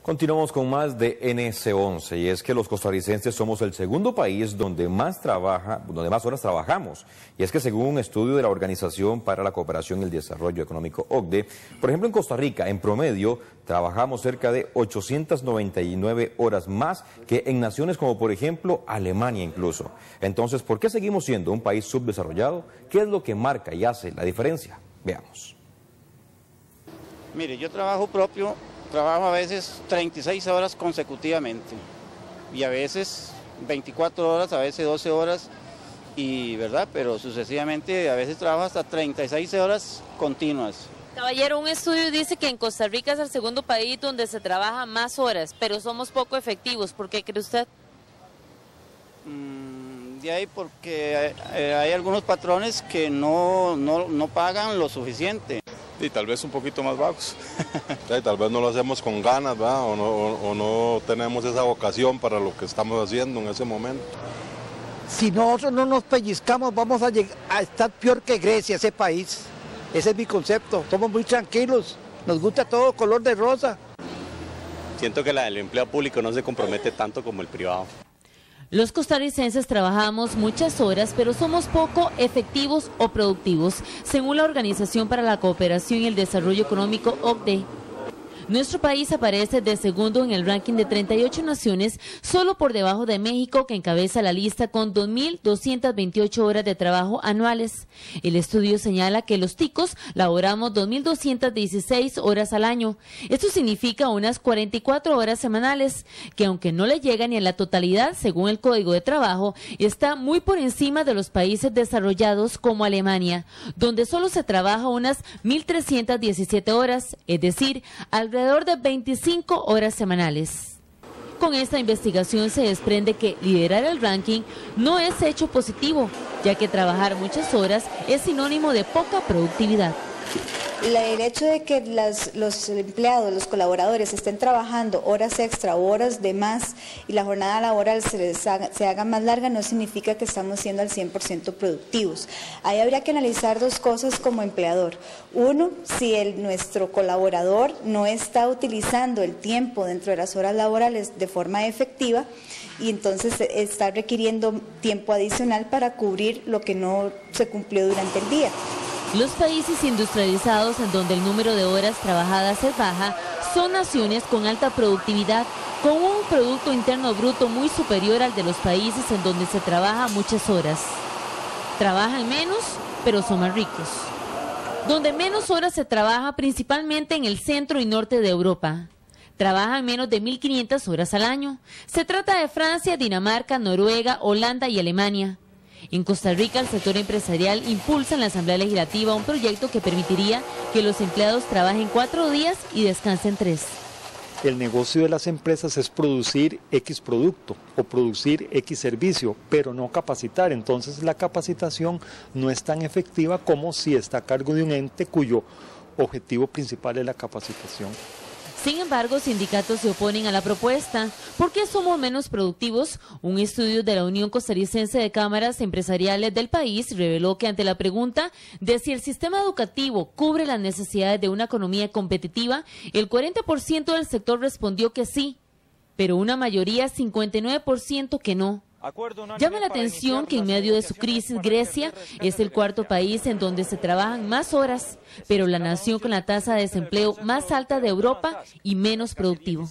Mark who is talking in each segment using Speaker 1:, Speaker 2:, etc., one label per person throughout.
Speaker 1: Continuamos con más de NS11 y es que los costarricenses somos el segundo país donde más horas trabajamos. Y es que según un estudio de la Organización para la Cooperación y el Desarrollo Económico OCDE, por ejemplo en Costa Rica, en promedio, trabajamos cerca de 899 horas más que en naciones como por ejemplo Alemania incluso. Entonces, ¿por qué seguimos siendo un país subdesarrollado? ¿Qué es lo que marca y hace la diferencia? Veamos.
Speaker 2: Mire, yo trabajo a veces 36 horas consecutivamente y a veces 24 horas, a veces 12 horas, pero sucesivamente a veces trabajo hasta 36 horas continuas.
Speaker 3: Caballero, un estudio dice que en Costa Rica es el segundo país donde se trabaja más horas, pero somos poco efectivos. ¿Por qué cree usted?
Speaker 2: De ahí porque hay algunos patrones que no pagan lo suficiente.
Speaker 4: Y tal vez un poquito más vagos. Tal vez no lo hacemos con ganas, ¿verdad? O no tenemos esa vocación para lo que estamos haciendo en ese momento.
Speaker 5: Si nosotros no nos pellizcamos, vamos a estar peor que Grecia, ese país. Ese es mi concepto. Somos muy tranquilos, nos gusta todo color de rosa.
Speaker 6: Siento que el empleo público no se compromete tanto como el privado.
Speaker 3: Los costarricenses trabajamos muchas horas, pero somos poco efectivos o productivos, según la Organización para la Cooperación y el Desarrollo Económico OCDE. Nuestro país aparece de segundo en el ranking de 38 naciones, solo por debajo de México, que encabeza la lista con 2.228 horas de trabajo anuales. El estudio señala que los ticos laboramos 2.216 horas al año. Esto significa unas 44 horas semanales, que aunque no le llega ni a la totalidad, según el Código de Trabajo, está muy por encima de los países desarrollados como Alemania, donde solo se trabaja unas 1.317 horas, es decir, alrededor de 25 horas semanales. Con esta investigación se desprende que liderar el ranking no es hecho positivo, ya que trabajar muchas horas es sinónimo de poca productividad.
Speaker 7: El hecho de que los empleados, los colaboradores estén trabajando horas extra o horas de más y la jornada laboral se haga más larga no significa que estamos siendo al 100% productivos. Ahí habría que analizar dos cosas como empleador. Uno, si nuestro colaborador no está utilizando el tiempo dentro de las horas laborales de forma efectiva y entonces está requiriendo tiempo adicional para cubrir lo que no se cumplió durante el día.
Speaker 3: Los países industrializados en donde el número de horas trabajadas es baja son naciones con alta productividad, con un Producto Interno Bruto muy superior al de los países en donde se trabaja muchas horas. Trabajan menos, pero son más ricos. Donde menos horas se trabaja principalmente en el centro y norte de Europa. Trabajan menos de 1.500 horas al año. Se trata de Francia, Dinamarca, Noruega, Holanda y Alemania. En Costa Rica, el sector empresarial impulsa en la Asamblea Legislativa un proyecto que permitiría que los empleados trabajen 4 días y descansen 3.
Speaker 8: El negocio de las empresas es producir X producto o producir X servicio, pero no capacitar. Entonces la capacitación no es tan efectiva como si está a cargo de un ente cuyo objetivo principal es la capacitación.
Speaker 3: Sin embargo, sindicatos se oponen a la propuesta. ¿Por qué somos menos productivos? Un estudio de la Unión Costarricense de Cámaras Empresariales del país reveló que ante la pregunta de si el sistema educativo cubre las necesidades de una economía competitiva, el 40% del sector respondió que sí, pero una mayoría, 59%, que no. Llama la atención que en medio de su crisis Grecia es el cuarto país en donde se trabajan más horas, pero la nación con la tasa de desempleo más alta de Europa y menos productivo.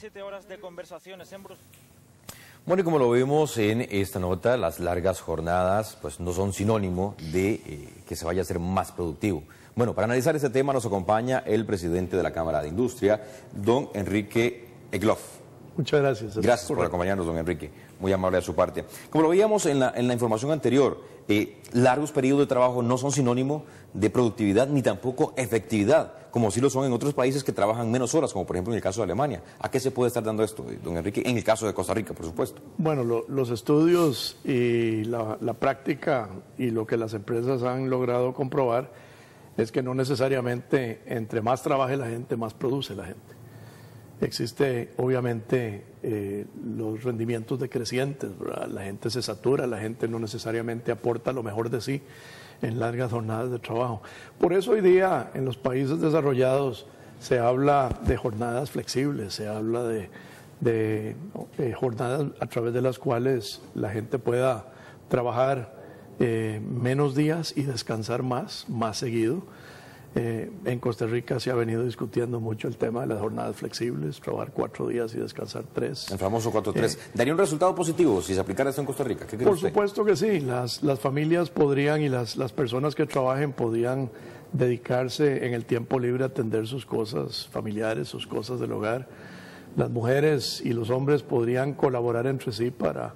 Speaker 1: Bueno, y como lo vimos en esta nota, las largas jornadas pues no son sinónimo de que se vaya a ser más productivo. Bueno, para analizar este tema nos acompaña el presidente de la Cámara de Industria, don Enrique Egloff.
Speaker 9: Muchas gracias.
Speaker 1: Gracias por acompañarnos, don Enrique. Muy amable de su parte. Como lo veíamos en la información anterior, largos periodos de trabajo no son sinónimo de productividad ni tampoco efectividad, como sí lo son en otros países que trabajan menos horas, como por ejemplo en el caso de Alemania. ¿A qué se puede estar dando esto, don Enrique, en el caso de Costa Rica, por supuesto?
Speaker 9: Bueno, los estudios y la práctica y lo que las empresas han logrado comprobar es que no necesariamente entre más trabaje la gente, más produce la gente. Existe obviamente los rendimientos decrecientes, ¿verdad? La gente se satura, la gente no necesariamente aporta lo mejor de sí en largas jornadas de trabajo. Por eso hoy día en los países desarrollados se habla de jornadas flexibles, se habla de jornadas a través de las cuales la gente pueda trabajar menos días y descansar más seguido. En Costa Rica se ha venido discutiendo mucho el tema de las jornadas flexibles, trabajar 4 días y descansar 3.
Speaker 1: El famoso 4-3. ¿Daría un resultado positivo si se aplicara esto en Costa Rica? ¿Qué cree
Speaker 9: Por
Speaker 1: usted?
Speaker 9: supuesto que sí. Las familias podrían y las personas que trabajen podrían dedicarse en el tiempo libre a atender sus cosas familiares, sus cosas del hogar. Las mujeres y los hombres podrían colaborar entre sí para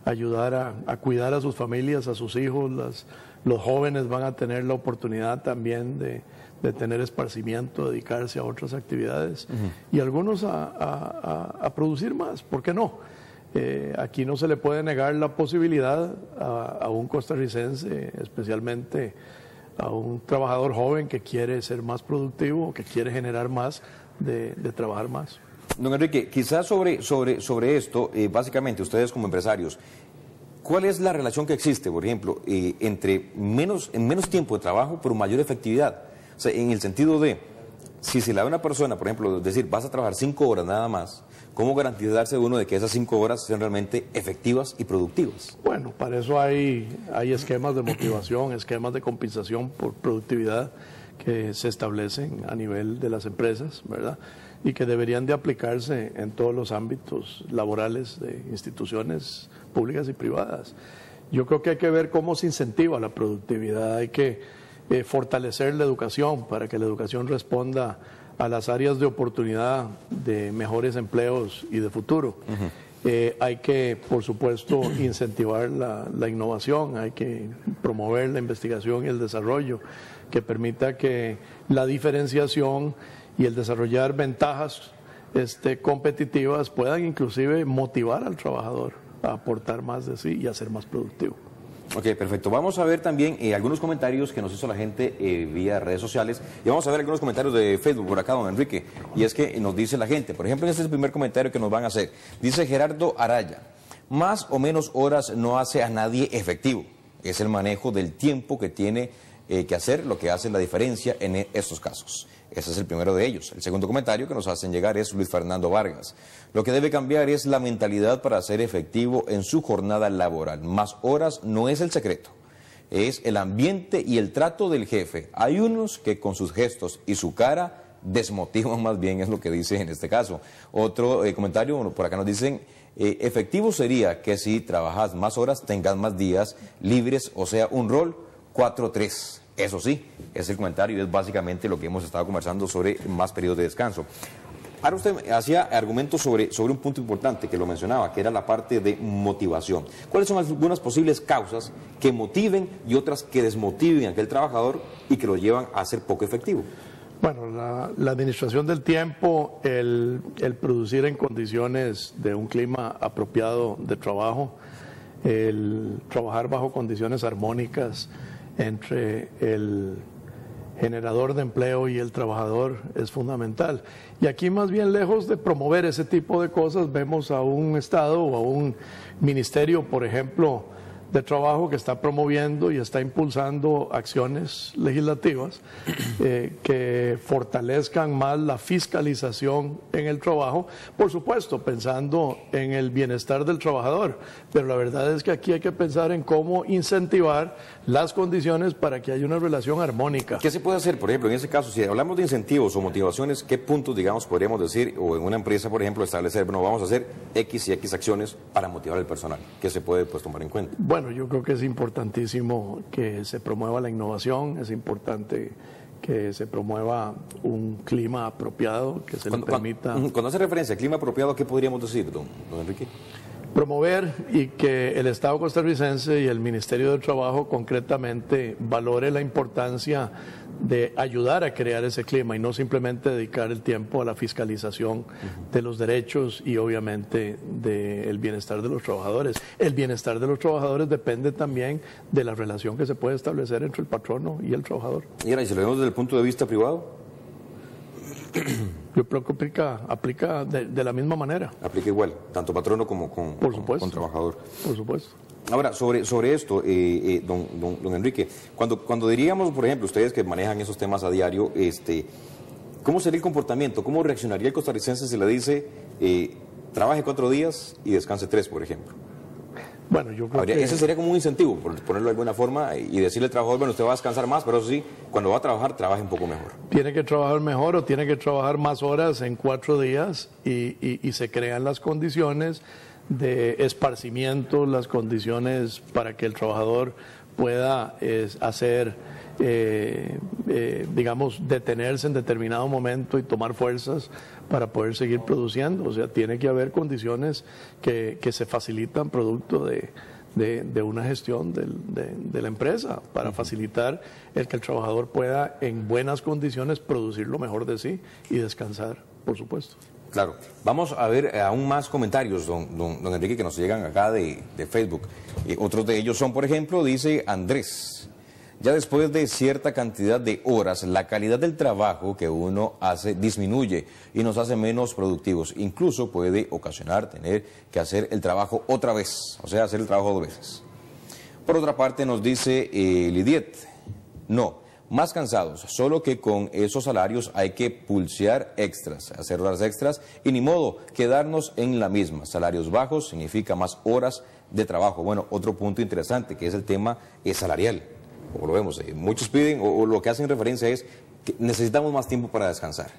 Speaker 9: ayudar a cuidar a sus familias, a sus hijos. Los jóvenes van a tener la oportunidad también de tener esparcimiento, dedicarse a otras actividades y algunos a producir más. ¿Por qué no? Aquí no se le puede negar la posibilidad a un costarricense, especialmente a un trabajador joven que quiere ser más productivo, que quiere generar más, de trabajar más.
Speaker 1: Don Enrique, quizás sobre esto, básicamente ustedes como empresarios, ¿cuál es la relación que existe, por ejemplo, entre menos tiempo de trabajo pero mayor efectividad? O sea, en el sentido de, si se le da a una persona, por ejemplo, decir, vas a trabajar 5 horas nada más, ¿cómo garantizarse uno de que esas 5 horas sean realmente efectivas y productivas?
Speaker 9: Bueno, para eso hay esquemas de motivación, esquemas de compensación por productividad que se establecen a nivel de las empresas, ¿verdad? Y que deberían de aplicarse en todos los ámbitos laborales de instituciones públicas y privadas. Yo creo que hay que ver cómo se incentiva la productividad, hay que fortalecer la educación para que la educación responda a las áreas de oportunidad de mejores empleos y de futuro. Hay que, por supuesto, incentivar la innovación, hay que promover la investigación y el desarrollo que permita que la diferenciación y el desarrollar ventajas competitivas puedan inclusive motivar al trabajador a aportar más de sí y a ser más productivo.
Speaker 1: Ok, perfecto. Vamos a ver también algunos comentarios que nos hizo la gente vía redes sociales y vamos a ver algunos comentarios de Facebook por acá, don Enrique. Y es que nos dice la gente, por ejemplo, este es el primer comentario que nos van a hacer. Dice Gerardo Araya, más o menos horas no hace a nadie efectivo. Es el manejo del tiempo que tiene que hacer lo que hace la diferencia en estos casos. Ese es el primero de ellos. El segundo comentario que nos hacen llegar es Luis Fernando Vargas. Lo que debe cambiar es la mentalidad para ser efectivo en su jornada laboral. Más horas no es el secreto. Es el ambiente y el trato del jefe. Hay unos que con sus gestos y su cara desmotivan más bien, es lo que dice en este caso. Otro comentario, por acá nos dicen, efectivo sería que si trabajas más horas tengas más días libres, o sea, un rol 4-3. Eso sí, es el comentario y es básicamente lo que hemos estado conversando sobre más periodos de descanso. Ahora usted hacía argumentos sobre un punto importante que lo mencionaba, que era la parte de motivación. ¿Cuáles son algunas posibles causas que motiven y otras que desmotiven a aquel trabajador y que lo llevan a ser poco efectivo?
Speaker 9: Bueno, la administración del tiempo, el producir en condiciones de un clima apropiado de trabajo, el trabajar bajo condiciones armónicas entre el generador de empleo y el trabajador es fundamental. Y aquí, más bien, lejos de promover ese tipo de cosas, vemos a un Estado o a un ministerio, por ejemplo, de trabajo que está promoviendo y está impulsando acciones legislativas que fortalezcan más la fiscalización en el trabajo, por supuesto pensando en el bienestar del trabajador, pero la verdad es que aquí hay que pensar en cómo incentivar las condiciones para que haya una relación armónica.
Speaker 1: ¿Qué se puede hacer, por ejemplo, en ese caso, si hablamos de incentivos o motivaciones, qué puntos, digamos, podríamos decir, o en una empresa, por ejemplo, establecer, bueno, vamos a hacer X y X acciones para motivar al personal? ¿Qué se puede, pues, tomar en cuenta?
Speaker 9: Bueno, yo creo que es importantísimo que se promueva la innovación, es importante que se promueva un clima apropiado, que se le permita...
Speaker 1: Cuando hace referencia al clima apropiado, ¿qué podríamos decir, don Enrique?
Speaker 9: Promover y que el Estado costarricense y el Ministerio de Trabajo concretamente valore la importancia de ayudar a crear ese clima y no simplemente dedicar el tiempo a la fiscalización de los derechos y obviamente del bienestar de los trabajadores. El bienestar de los trabajadores depende también de la relación que se puede establecer entre el patrono y el trabajador.
Speaker 1: Y ahora, ¿y si lo vemos desde el punto de vista privado?
Speaker 9: Yo creo que aplica de la misma manera.
Speaker 1: Aplica igual, tanto patrono como con trabajador.
Speaker 9: Por supuesto.
Speaker 1: Ahora, sobre esto, don Enrique, cuando diríamos, por ejemplo, ustedes que manejan esos temas a diario, ¿Cómo sería el comportamiento? ¿Cómo reaccionaría el costarricense si le dice trabaje 4 días y descanse 3, por ejemplo?
Speaker 9: Bueno, yo creo que
Speaker 1: ese sería como un incentivo, por ponerlo de alguna forma, y decirle al trabajador, bueno, usted va a descansar más, pero eso sí, cuando va a trabajar, trabaje un poco mejor.
Speaker 9: Tiene que trabajar mejor o tiene que trabajar más horas en 4 días y se crean las condiciones de esparcimiento, las condiciones para que el trabajador pueda hacer, digamos, detenerse en determinado momento y tomar fuerzas para poder seguir produciendo. O sea, tiene que haber condiciones que se facilitan producto de una gestión de la empresa para facilitar el que el trabajador pueda en buenas condiciones producir lo mejor de sí y descansar, por supuesto.
Speaker 1: Claro. Vamos a ver aún más comentarios, don Enrique, que nos llegan acá de Facebook. Otros de ellos son, por ejemplo, dice Andrés, ya después de cierta cantidad de horas, la calidad del trabajo que uno hace disminuye y nos hace menos productivos. Incluso puede ocasionar tener que hacer el trabajo otra vez, o sea, hacer el trabajo 2 veces. Por otra parte, nos dice Lidiet, no, más cansados, solo que con esos salarios hay que pulsear extras, hacer horas extras y ni modo, quedarnos en la misma. Salarios bajos significa más horas de trabajo. Bueno, otro punto interesante que es el tema salarial. Como lo vemos, muchos piden o lo que hacen referencia es que necesitamos más tiempo para descansar,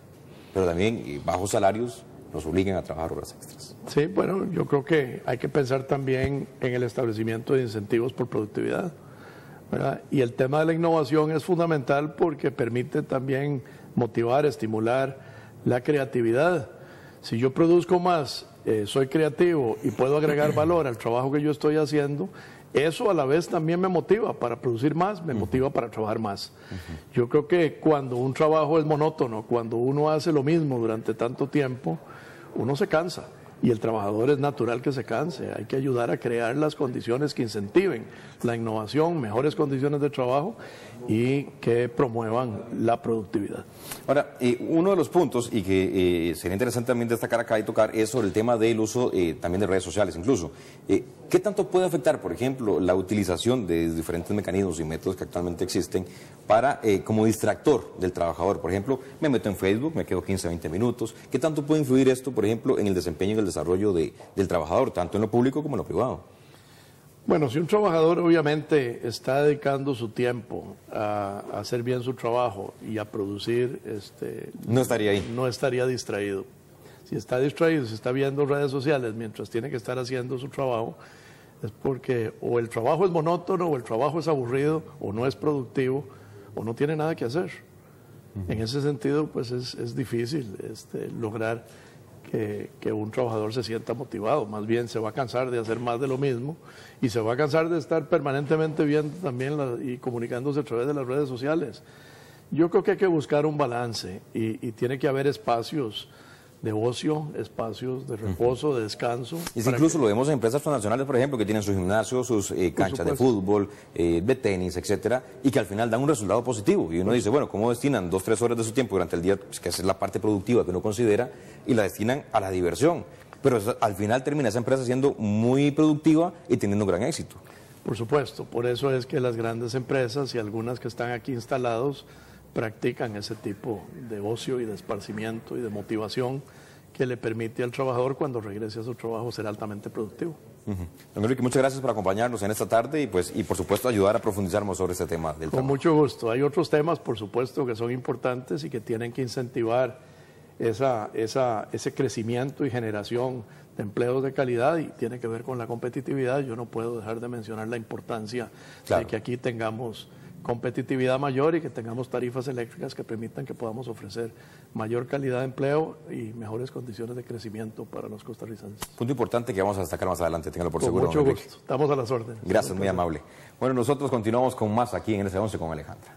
Speaker 1: pero también bajos salarios nos obligan a trabajar horas extras.
Speaker 9: Sí, bueno, yo creo que hay que pensar también en el establecimiento de incentivos por productividad, ¿verdad? Y el tema de la innovación es fundamental porque permite también motivar, estimular la creatividad. Si yo produzco más, soy creativo y puedo agregar valor al trabajo que yo estoy haciendo, eso a la vez también me motiva para producir más, me motiva para trabajar más. Yo creo que cuando un trabajo es monótono, cuando uno hace lo mismo durante tanto tiempo, uno se cansa. Y el trabajador es natural que se canse. Hay que ayudar a crear las condiciones que incentiven la innovación, mejores condiciones de trabajo y que promuevan la productividad.
Speaker 1: Ahora, uno de los puntos, y que sería interesante también destacar acá y tocar, es sobre el tema del uso también de redes sociales incluso. ¿Qué tanto puede afectar, por ejemplo, la utilización de diferentes mecanismos y métodos que actualmente existen para como distractor del trabajador? Por ejemplo, me meto en Facebook, me quedo 15, 20 minutos. ¿Qué tanto puede influir esto, por ejemplo, en el desempeño y en el desarrollo del trabajador, tanto en lo público como en lo privado?
Speaker 9: Bueno, si un trabajador obviamente está dedicando su tiempo a hacer bien su trabajo y a producir,
Speaker 1: no estaría ahí.
Speaker 9: No estaría distraído. Si está distraído, si está viendo redes sociales mientras tiene que estar haciendo su trabajo, es porque o el trabajo es monótono, o el trabajo es aburrido, o no es productivo, o no tiene nada que hacer. En ese sentido, pues es difícil lograr que un trabajador se sienta motivado. Más bien se va a cansar de hacer más de lo mismo y se va a cansar de estar permanentemente viendo también y comunicándose a través de las redes sociales. Yo creo que hay que buscar un balance y tiene que haber espacios de ocio, espacios de reposo, de descanso.
Speaker 1: Y si incluso lo vemos en empresas transnacionales, por ejemplo, que tienen sus gimnasios, sus canchas de fútbol, de tenis, etcétera, y que al final dan un resultado positivo. Y uno dice, bueno, ¿cómo destinan 2 o 3 horas de su tiempo durante el día, pues, que es la parte productiva que uno considera, y la destinan a la diversión? Pero al final termina esa empresa siendo muy productiva y teniendo un gran éxito.
Speaker 9: Por supuesto, por eso es que las grandes empresas y algunas que están aquí instalados practican ese tipo de ocio y de esparcimiento y de motivación que le permite al trabajador cuando regrese a su trabajo ser altamente productivo.
Speaker 1: Don Enrique, muchas gracias por acompañarnos en esta tarde y por supuesto ayudar a profundizar más sobre este tema del trabajo.
Speaker 9: Con mucho gusto. Hay otros temas, por supuesto, que son importantes y que tienen que incentivar ese crecimiento y generación de empleos de calidad y tiene que ver con la competitividad. Yo no puedo dejar de mencionar la importancia de que aquí tengamos competitividad mayor y que tengamos tarifas eléctricas que permitan que podamos ofrecer mayor calidad de empleo y mejores condiciones de crecimiento para los costarricenses.
Speaker 1: Punto importante que vamos a destacar más adelante, téngalo por
Speaker 9: seguro.
Speaker 1: Con
Speaker 9: mucho gusto, estamos a las órdenes.
Speaker 1: Gracias, muy amable. Bueno, nosotros continuamos con más aquí en NS11 con Alejandra.